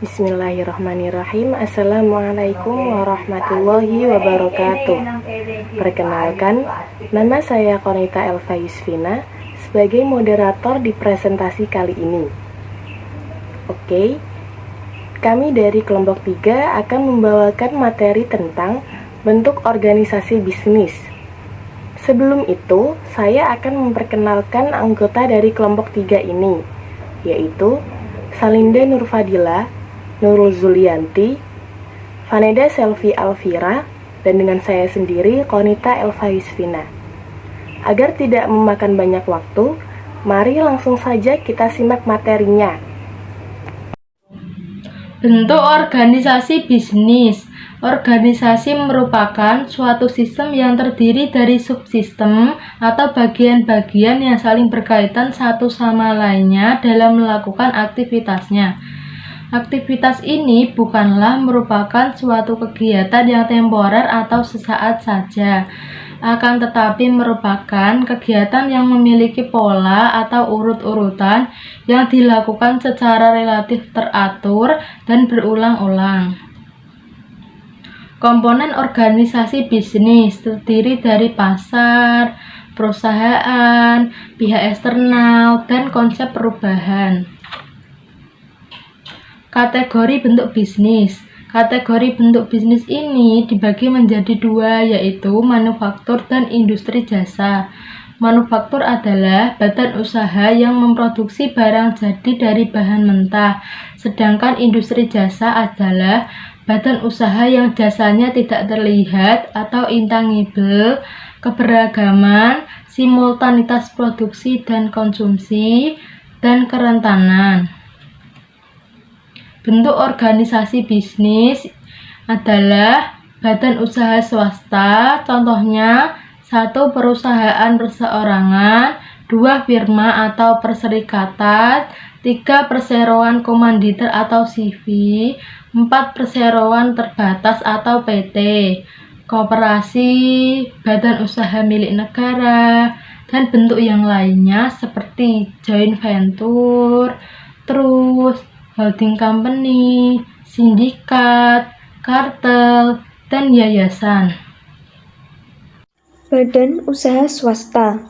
Bismillahirrahmanirrahim. Assalamualaikum warahmatullahi wabarakatuh. Perkenalkan, nama saya Qonita Elva Yusfina sebagai moderator di presentasi kali ini. Oke, kami dari kelompok 3 akan membawakan materi tentang bentuk organisasi bisnis. Sebelum itu, saya akan memperkenalkan anggota dari kelompok 3 ini, yaitu Salinda Nurfadila, Nurul Zulianti, Vaneda Selvi Alvira, dan dengan saya sendiri, Qonita Elva Yusfina. Agar tidak memakan banyak waktu, mari langsung saja kita simak materinya. Bentuk organisasi bisnis. Organisasi merupakan suatu sistem yang terdiri dari subsistem atau bagian-bagian yang saling berkaitan satu sama lainnya dalam melakukan aktivitasnya. Aktivitas ini bukanlah merupakan suatu kegiatan yang temporer atau sesaat saja, akan tetapi merupakan kegiatan yang memiliki pola atau urut-urutan yang dilakukan secara relatif teratur dan berulang-ulang. Komponen organisasi bisnis terdiri dari pasar, perusahaan, pihak eksternal, dan konsep perubahan. Kategori bentuk bisnis. Kategori bentuk bisnis ini dibagi menjadi dua, yaitu manufaktur dan industri jasa. Manufaktur adalah badan usaha yang memproduksi barang jadi dari bahan mentah, sedangkan industri jasa adalah badan usaha yang jasanya tidak terlihat atau intangible, keberagaman, simultanitas produksi dan konsumsi, dan kerentanan. Bentuk organisasi bisnis adalah badan usaha swasta, contohnya 1. Perusahaan perseorangan, 2. Firma atau perserikatan, 3. Perseroan komanditer atau CV, 4. Perseroan terbatas atau PT, koperasi, badan usaha milik negara, dan bentuk yang lainnya seperti joint venture, trust, holding company, sindikat, kartel, dan yayasan. Badan usaha swasta.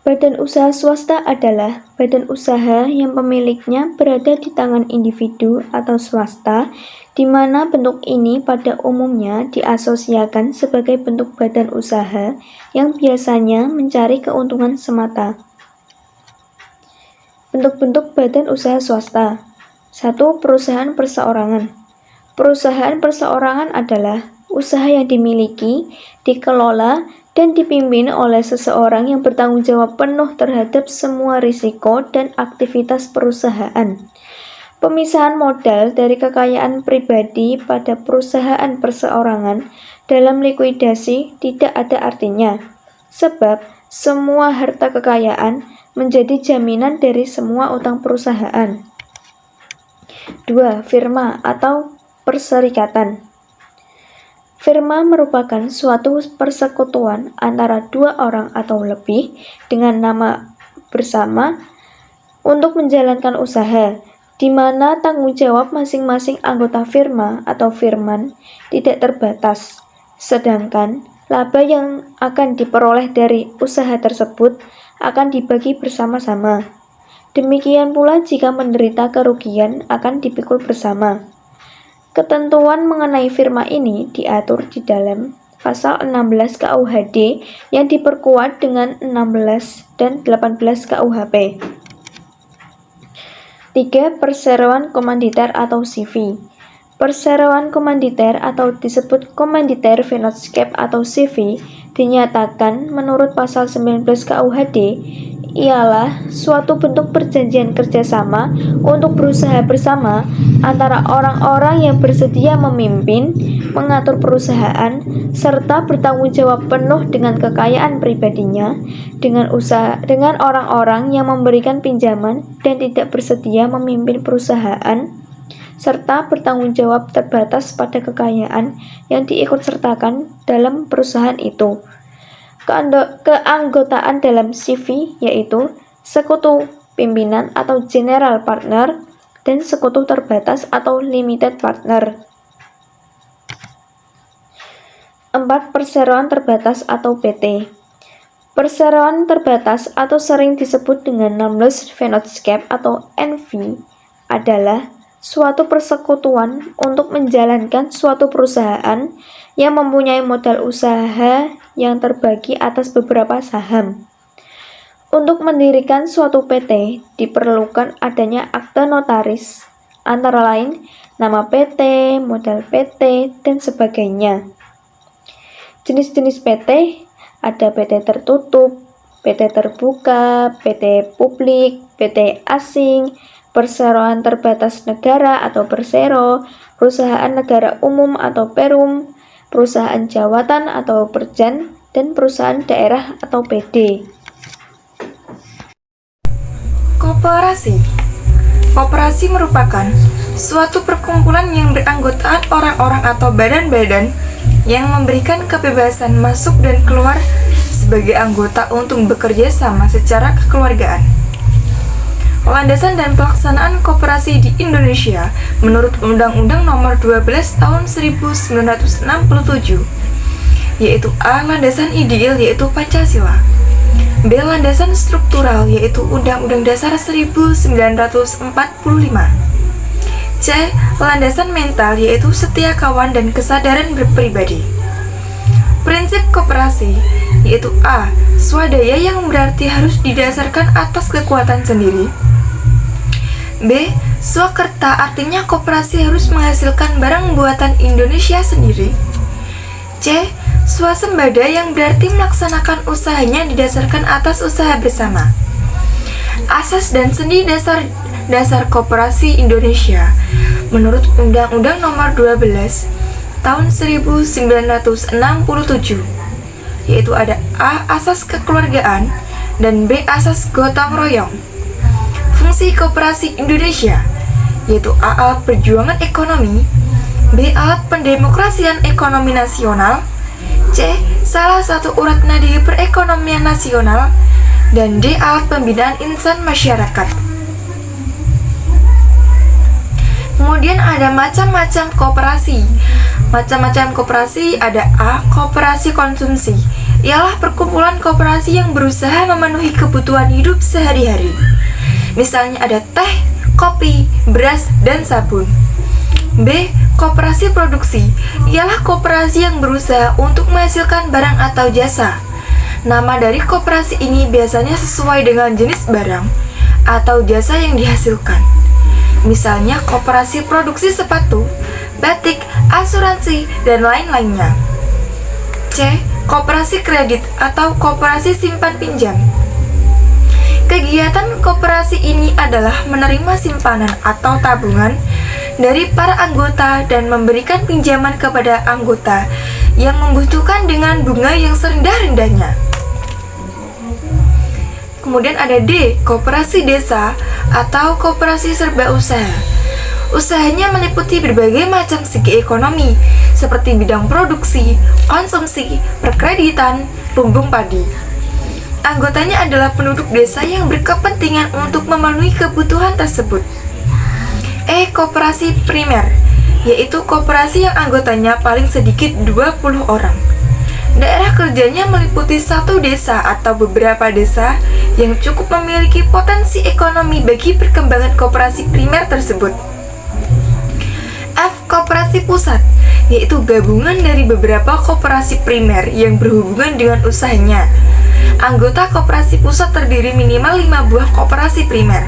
Badan usaha swasta adalah badan usaha yang pemiliknya berada di tangan individu atau swasta, di mana bentuk ini pada umumnya diasosiasikan sebagai bentuk badan usaha yang biasanya mencari keuntungan semata. Bentuk-bentuk badan usaha swasta. 1. Perusahaan perseorangan. Perusahaan perseorangan adalah usaha yang dimiliki, dikelola, dan dipimpin oleh seseorang yang bertanggung jawab penuh terhadap semua risiko dan aktivitas perusahaan. Pemisahan modal dari kekayaan pribadi pada perusahaan perseorangan dalam likuidasi tidak ada artinya, sebab semua harta kekayaan menjadi jaminan dari semua utang perusahaan. 2. Firma atau perserikatan. Firma merupakan suatu persekutuan antara dua orang atau lebih dengan nama bersama untuk menjalankan usaha, di mana tanggung jawab masing-masing anggota firma atau firman tidak terbatas, sedangkan laba yang akan diperoleh dari usaha tersebut akan dibagi bersama-sama. Demikian pula jika menderita kerugian akan dipikul bersama. Ketentuan mengenai firma ini diatur di dalam pasal 16 KUHD yang diperkuat dengan 16 dan 18 KUHP. 3. Perseroan komanditer atau CV. Perseroan komanditer atau disebut komanditer Venotscape atau CV dinyatakan menurut pasal 19 KUHD ialah suatu bentuk perjanjian kerjasama untuk berusaha bersama antara orang-orang yang bersedia memimpin, mengatur perusahaan, serta bertanggung jawab penuh dengan kekayaan pribadinya dengan orang-orang yang memberikan pinjaman dan tidak bersedia memimpin perusahaan, serta bertanggung jawab terbatas pada kekayaan yang diikutsertakan dalam perusahaan itu. Keanggotaan dalam CV yaitu sekutu pimpinan atau general partner, dan sekutu terbatas atau limited partner. 4. Perseroan terbatas atau PT. Perseroan terbatas atau sering disebut dengan Nameless Vennootschap atau NV adalah suatu persekutuan untuk menjalankan suatu perusahaan yang mempunyai modal usaha yang terbagi atas beberapa saham. Untuk mendirikan suatu PT diperlukan adanya akte notaris, antara lain nama PT, modal PT, dan sebagainya. Jenis-jenis PT ada PT tertutup, PT terbuka, PT publik, PT asing, perseroan terbatas negara atau persero, perusahaan negara umum atau perum, perusahaan jawatan atau perjan, dan perusahaan daerah atau PD. Koperasi. Koperasi merupakan suatu perkumpulan yang beranggotaan orang-orang atau badan-badan yang memberikan kebebasan masuk dan keluar sebagai anggota untuk bekerja sama secara kekeluargaan. Landasan dan pelaksanaan koperasi di Indonesia menurut Undang-Undang Nomor 12 Tahun 1967, yaitu A. Landasan ideal yaitu Pancasila, B. Landasan struktural yaitu Undang-Undang Dasar 1945, C. Landasan mental yaitu setia kawan dan kesadaran berpribadi. Prinsip koperasi yaitu A. Swadaya yang berarti harus didasarkan atas kekuatan sendiri. B. Swakerta artinya koperasi harus menghasilkan barang buatan Indonesia sendiri. C. Swasembada yang berarti melaksanakan usahanya didasarkan atas usaha bersama. Asas dan sendi dasar koperasi Indonesia menurut Undang-Undang Nomor 12 Tahun 1967, yaitu ada A. Asas kekeluargaan dan B. Asas gotong royong. Fungsi koperasi Indonesia yaitu A. Alat perjuangan ekonomi, B. Alat pendemokrasian ekonomi nasional, C. Salah satu urat nadi perekonomian nasional, dan D. Alat pembinaan insan masyarakat. Kemudian ada macam-macam koperasi. Macam-macam koperasi ada A. Koperasi konsumsi, ialah perkumpulan koperasi yang berusaha memenuhi kebutuhan hidup sehari-hari. Misalnya ada teh, kopi, beras, dan sabun. B. Koperasi produksi, ialah koperasi yang berusaha untuk menghasilkan barang atau jasa. Nama dari koperasi ini biasanya sesuai dengan jenis barang atau jasa yang dihasilkan. Misalnya koperasi produksi sepatu, batik, asuransi, dan lain-lainnya. C. Koperasi kredit atau koperasi simpan pinjam. Kegiatan koperasi ini adalah menerima simpanan atau tabungan dari para anggota dan memberikan pinjaman kepada anggota yang membutuhkan dengan bunga yang serendah-rendahnya. Kemudian ada D. Koperasi desa atau koperasi serba usaha. Usahanya meliputi berbagai macam segi ekonomi seperti bidang produksi, konsumsi, perkreditan, lumbung padi. Anggotanya adalah penduduk desa yang berkepentingan untuk memenuhi kebutuhan tersebut. E. Koperasi primer, yaitu koperasi yang anggotanya paling sedikit 20 orang. Daerah kerjanya meliputi satu desa atau beberapa desa yang cukup memiliki potensi ekonomi bagi perkembangan koperasi primer tersebut. F. Koperasi pusat, yaitu gabungan dari beberapa koperasi primer yang berhubungan dengan usahanya. Anggota koperasi pusat terdiri minimal 5 buah koperasi primer.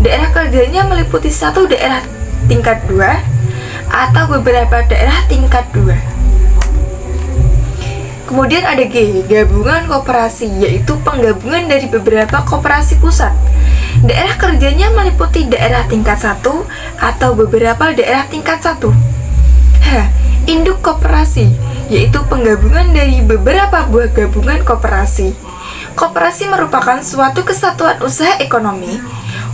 Daerah kerjanya meliputi satu daerah tingkat 2 atau beberapa daerah tingkat 2. Kemudian ada G, gabungan koperasi, yaitu penggabungan dari beberapa koperasi pusat. Daerah kerjanya meliputi daerah tingkat 1 atau beberapa daerah tingkat 1. H, induk koperasi, yaitu penggabungan dari beberapa buah gabungan koperasi. Koperasi merupakan suatu kesatuan usaha ekonomi.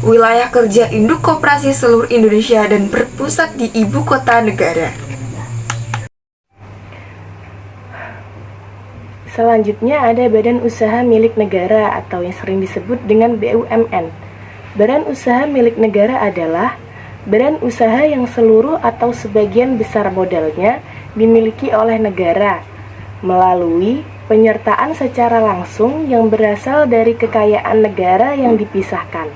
Wilayah kerja induk koperasi seluruh Indonesia dan berpusat di ibu kota negara. Selanjutnya ada badan usaha milik negara atau yang sering disebut dengan BUMN. Badan usaha milik negara adalah badan usaha yang seluruh atau sebagian besar modalnya dimiliki oleh negara melalui penyertaan secara langsung yang berasal dari kekayaan negara yang dipisahkan.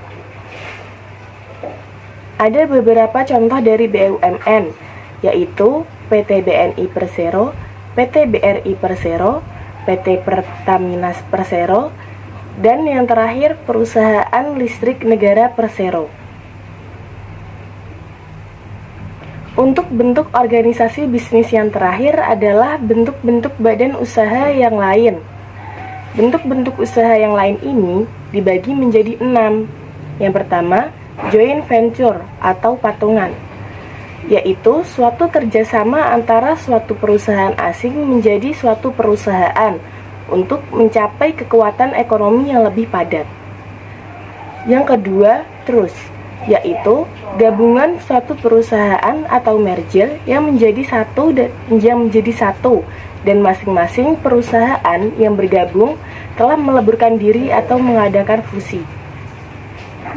Ada beberapa contoh dari BUMN, yaitu PT BNI Persero, PT BRI Persero, PT Pertamina Persero, dan yang terakhir Perusahaan Listrik Negara Persero. Untuk bentuk organisasi bisnis yang terakhir adalah bentuk-bentuk badan usaha yang lain. Bentuk-bentuk usaha yang lain ini dibagi menjadi 6. Yang pertama, joint venture atau patungan, yaitu suatu kerjasama antara suatu perusahaan asing menjadi suatu perusahaan untuk mencapai kekuatan ekonomi yang lebih padat. Yang kedua, trust, yaitu gabungan suatu perusahaan atau merger yang menjadi satu dan masing-masing perusahaan yang bergabung telah meleburkan diri atau mengadakan fusi.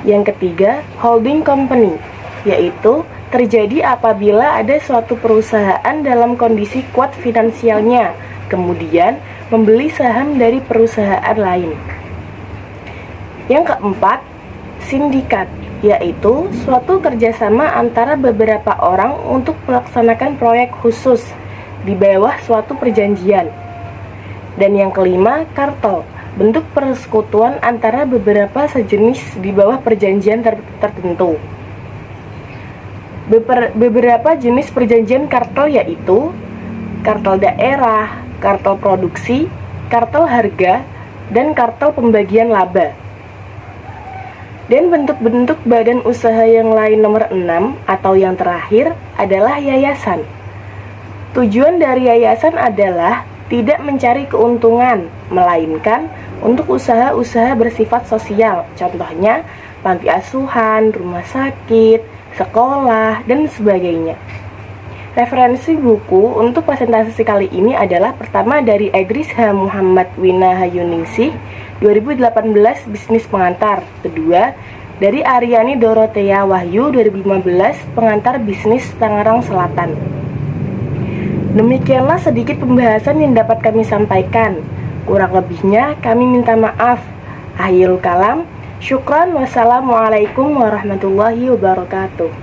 Yang ketiga, holding company, yaitu terjadi apabila ada suatu perusahaan dalam kondisi kuat finansialnya, kemudian membeli saham dari perusahaan lain. Yang keempat, sindikat, yaitu suatu kerjasama antara beberapa orang untuk melaksanakan proyek khusus di bawah suatu perjanjian. Dan yang kelima, kartel, bentuk persekutuan antara beberapa sejenis di bawah perjanjian tertentu. Beberapa jenis perjanjian kartel yaitu kartel daerah, kartel produksi, kartel harga, dan kartel pembagian laba. Dan bentuk-bentuk badan usaha yang lain nomor 6 atau yang terakhir adalah yayasan. Tujuan dari yayasan adalah tidak mencari keuntungan, melainkan untuk usaha-usaha bersifat sosial, contohnya panti asuhan, rumah sakit, sekolah, dan sebagainya. Referensi buku untuk presentasi kali ini adalah pertama dari Egris H. Muhammad Wina Hayuningsih, 2018 Bisnis Pengantar. Kedua, dari Aryani Dorothea Wahyu, 2015 Pengantar Bisnis Tangerang Selatan. Demikianlah sedikit pembahasan yang dapat kami sampaikan. Kurang lebihnya kami minta maaf. Akhirul kalam, syukran, wassalamualaikum warahmatullahi wabarakatuh.